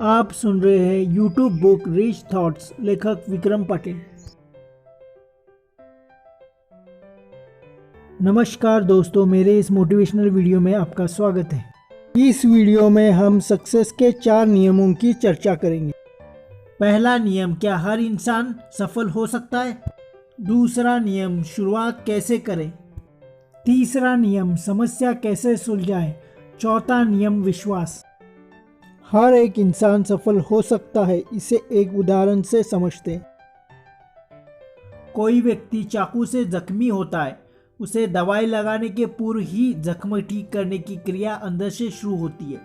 आप सुन रहे हैं यूट्यूब बुक रिच थॉट्स, लेखक विक्रम पटेल। नमस्कार दोस्तों, मेरे इस मोटिवेशनल वीडियो में आपका स्वागत है। इस वीडियो में हम सक्सेस के 4 नियमों की चर्चा करेंगे। पहला नियम, क्या हर इंसान सफल हो सकता है? दूसरा नियम, शुरुआत कैसे करें? तीसरा नियम, समस्या कैसे सुलझाएं? चौथा नियम, विश्वास। हर एक इंसान सफल हो सकता है, इसे एक उदाहरण से समझते हैं। कोई व्यक्ति चाकू से जख्मी होता है, उसे दवाई लगाने के पूर्व ही जख्म ठीक करने की क्रिया अंदर से शुरू होती है।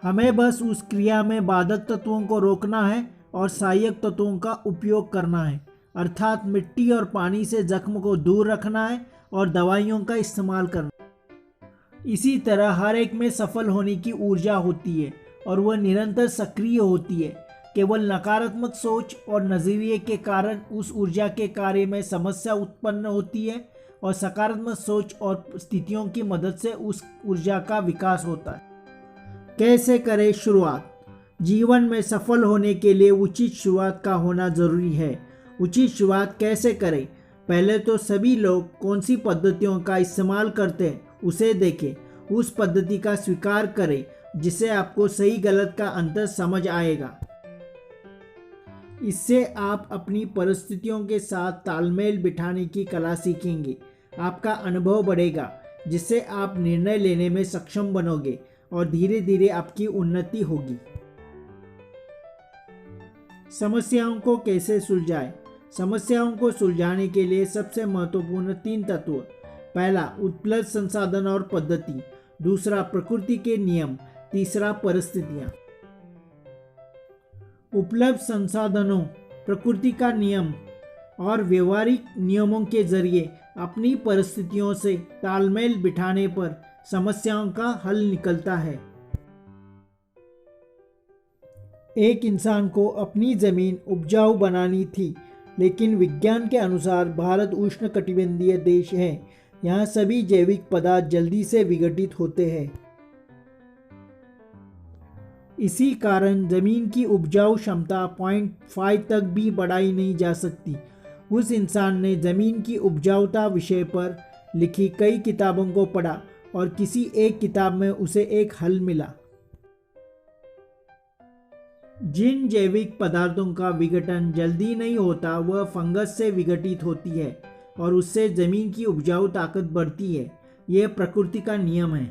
हमें बस उस क्रिया में बाधक तत्वों को रोकना है और सहायक तत्वों का उपयोग करना है, अर्थात मिट्टी और पानी से जख्म को दूर रखना है और दवाइयों का इस्तेमाल करना। इसी तरह हर एक में सफल होने की ऊर्जा होती है और वह निरंतर सक्रिय होती है। केवल नकारात्मक सोच और नजरिए के कारण उस ऊर्जा के कार्य में समस्या उत्पन्न होती है और सकारात्मक सोच और स्थितियों की मदद से उस ऊर्जा का विकास होता है। कैसे करें शुरुआत? जीवन में सफल होने के लिए उचित शुरुआत का होना जरूरी है। उचित शुरुआत कैसे करें? पहले तो सभी लोग कौन सी पद्धतियों का इस्तेमाल करते हैं उसे देखें, उस पद्धति का स्वीकार करें जिससे आपको सही गलत का अंतर समझ आएगा। इससे आप अपनी परिस्थितियों के साथ तालमेल बिठाने की कला सीखेंगे। आपका अनुभव बढ़ेगा जिससे आप निर्णय लेने में सक्षम बनोगे और धीरे धीरे आपकी उन्नति होगी। समस्याओं को कैसे सुलझाएं? समस्याओं को सुलझाने के लिए सबसे महत्वपूर्ण 3 तत्व। पहला, उपलब्ध संसाधन और पद्धति। दूसरा, प्रकृति के नियम। तीसरा, परिस्थितियां। उपलब्ध संसाधनों, प्रकृति का नियम और व्यवहारिक नियमों के जरिए अपनी परिस्थितियों से तालमेल बिठाने पर समस्याओं का हल निकलता है। एक इंसान को अपनी जमीन उपजाऊ बनानी थी, लेकिन विज्ञान के अनुसार भारत उष्णकटिबंधीय देश है। यहाँ सभी जैविक पदार्थ जल्दी से विघटित होते हैं। इसी कारण जमीन की उपजाऊ क्षमता 0.5 तक भी बढ़ाई नहीं जा सकती। उस इंसान ने जमीन की उपजाऊता विषय पर लिखी कई किताबों को पढ़ा और किसी एक किताब में उसे एक हल मिला। जिन जैविक पदार्थों का विघटन जल्दी नहीं होता वह फंगस से विघटित होती है और उससे जमीन की उपजाऊ ताकत बढ़ती है। यह प्रकृति का नियम है।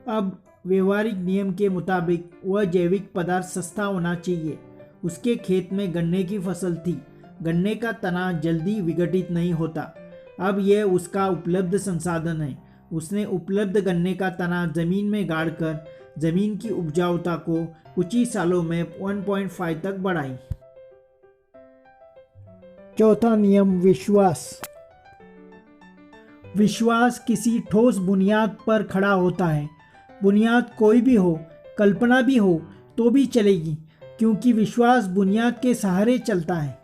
अब व्यवहारिक नियम के मुताबिक वह जैविक पदार्थ सस्ता होना चाहिए। उसके खेत में गन्ने की फसल थी। गन्ने का तना जल्दी विघटित नहीं होता। अब यह उसका उपलब्ध संसाधन है। उसने उपलब्ध गन्ने का तना जमीन में गाड़कर जमीन की उपजाऊता को कुछ ही सालों में 1.5 तक बढ़ाई। चौथा नियम, विश्वास। विश्वास किसी ठोस बुनियाद पर खड़ा होता है। बुनियाद कोई भी हो, कल्पना भी हो तो भी चलेगी, क्योंकि विश्वास बुनियाद के सहारे चलता है।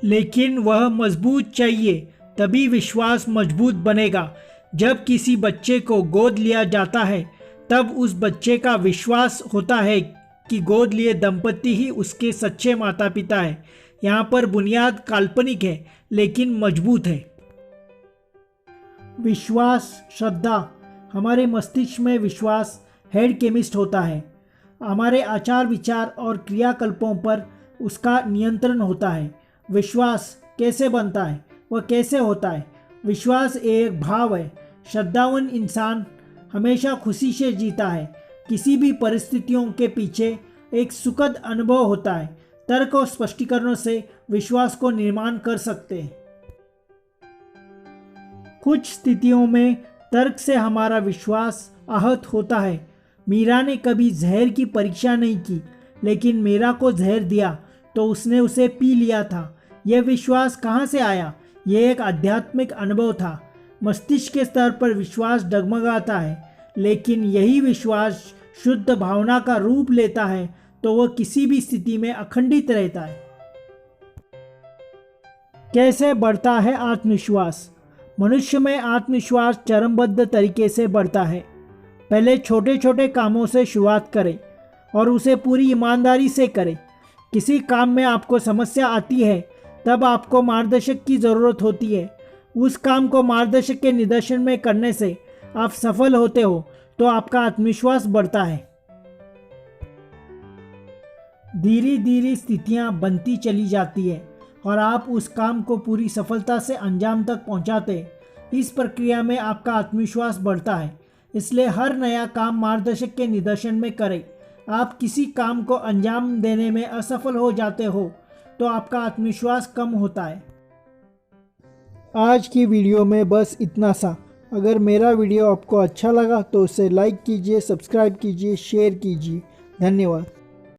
लेकिन वह मजबूत चाहिए, तभी विश्वास मजबूत बनेगा। जब किसी बच्चे को गोद लिया जाता है तब उस बच्चे का विश्वास होता है कि गोद लिए दंपति ही उसके सच्चे माता पिता है। यहाँ पर बुनियाद काल्पनिक है लेकिन मजबूत है। विश्वास, श्रद्धा। हमारे मस्तिष्क में विश्वास हेड केमिस्ट होता है। हमारे आचार विचार और क्रियाकल्पों पर उसका नियंत्रण होता है। विश्वास कैसे बनता है? वह कैसे होता है? विश्वास एक भाव है। श्रद्धावान इंसान हमेशा खुशी से जीता है। किसी भी परिस्थितियों के पीछे एक सुखद अनुभव होता है। तर्क और स्पष्टीकरणों से विश्वास को निर्माण कर सकते हैं। कुछ स्थितियों में तर्क से हमारा विश्वास आहत होता है। मीरा ने कभी जहर की परीक्षा नहीं की, लेकिन मीरा को जहर दिया तो उसने उसे पी लिया था। यह विश्वास कहाँ से आया? यह एक आध्यात्मिक अनुभव था। मस्तिष्क के स्तर पर विश्वास डगमगाता है, लेकिन यही विश्वास शुद्ध भावना का रूप लेता है तो वह किसी भी स्थिति में अखंडित रहता है। कैसे बढ़ता है आत्मविश्वास? मनुष्य में आत्मविश्वास चरमबद्ध तरीके से बढ़ता है। पहले छोटे छोटे कामों से शुरुआत करें और उसे पूरी ईमानदारी से करें। किसी काम में आपको समस्या आती है तब आपको मार्गदर्शक की ज़रूरत होती है। उस काम को मार्गदर्शक के निर्देशन में करने से आप सफल होते हो तो आपका आत्मविश्वास बढ़ता है। धीरे धीरे स्थितियां बनती चली जाती है और आप उस काम को पूरी सफलता से अंजाम तक पहुंचाते हैं। इस प्रक्रिया में आपका आत्मविश्वास बढ़ता है, इसलिए हर नया काम मार्गदर्शक के निर्देशन में करें। आप किसी काम को अंजाम देने में असफल हो जाते हो तो आपका आत्मविश्वास कम होता है। आज की वीडियो में बस इतना सा। अगर मेरा वीडियो आपको अच्छा लगा तो उसे लाइक कीजिए, सब्सक्राइब कीजिए, शेयर कीजिए। धन्यवाद।